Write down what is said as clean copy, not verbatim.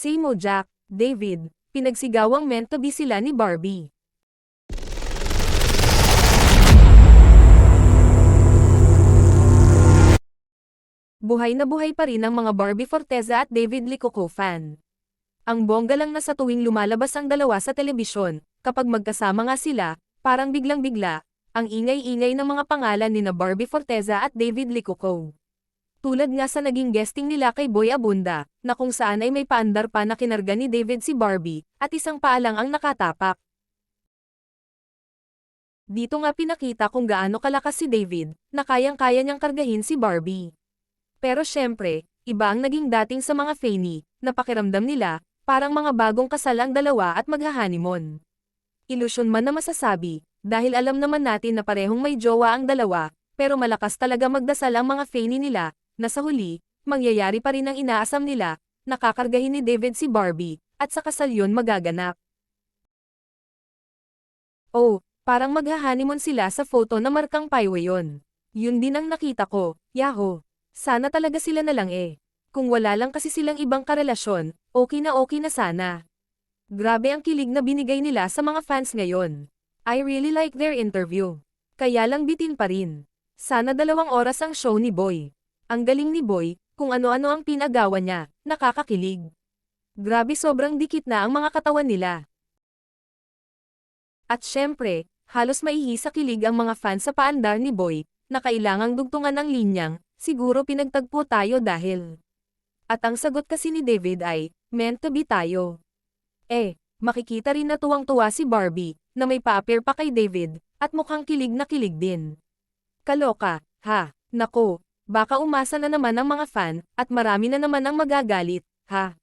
Say mo Jack, David, pinagsigawang meant to be sila ni Barbie. Buhay na buhay pa rin ang mga Barbie Forteza at David Licoco fan. Ang bongga lang na sa tuwing lumalabas ang dalawa sa telebisyon, kapag magkasama nga sila, parang biglang-bigla, ang ingay-ingay ng mga pangalan ni na Barbie Forteza at David Licoco. Tulad nga sa naging guesting nila kay Boy Abunda, na kung saan ay may paandar pa na kinarga ni David si Barbie, at isang paa lang ang nakatapak. Dito nga pinakita kung gaano kalakas si David, na kayang-kaya niyang kargahin si Barbie. Pero syempre, iba ang naging dating sa mga Fanny, na pakiramdam nila, parang mga bagong kasal ang dalawa at maghahanimon. Ilusyon man na masasabi, dahil alam naman natin na parehong may jowa ang dalawa, pero malakas talaga magdasal ang mga Fanny nila, na sa huli, mangyayari pa rin ang inaasam nila, nakakargahin ni David si Barbie, at sa kasal yun magaganap. Oh, parang maghahanimon sila sa photo na markang paiwe yun. Yun din ang nakita ko, yaho. Sana talaga sila na lang eh. Kung wala lang kasi silang ibang karelasyon, okay na sana. Grabe ang kilig na binigay nila sa mga fans ngayon. I really like their interview. Kaya lang bitin pa rin. Sana 2 oras ang show ni Boy. Ang galing ni Boy, kung ano-ano ang pinagawa niya, nakakakilig. Grabe sobrang dikit na ang mga katawan nila. At syempre, halos maihi sa kilig ang mga fans sa paandar ni Boy, na kailangang dugtungan ng linyang, siguro pinagtagpo tayo dahil. At ang sagot kasi ni David ay, meant to be tayo. Makikita rin na tuwang-tuwa si Barbie, na may pa-appear pa kay David, at mukhang kilig na kilig din. Kaloka, ha, nako, baka umasa na naman ang mga fan, at marami na naman ang magagalit, ha.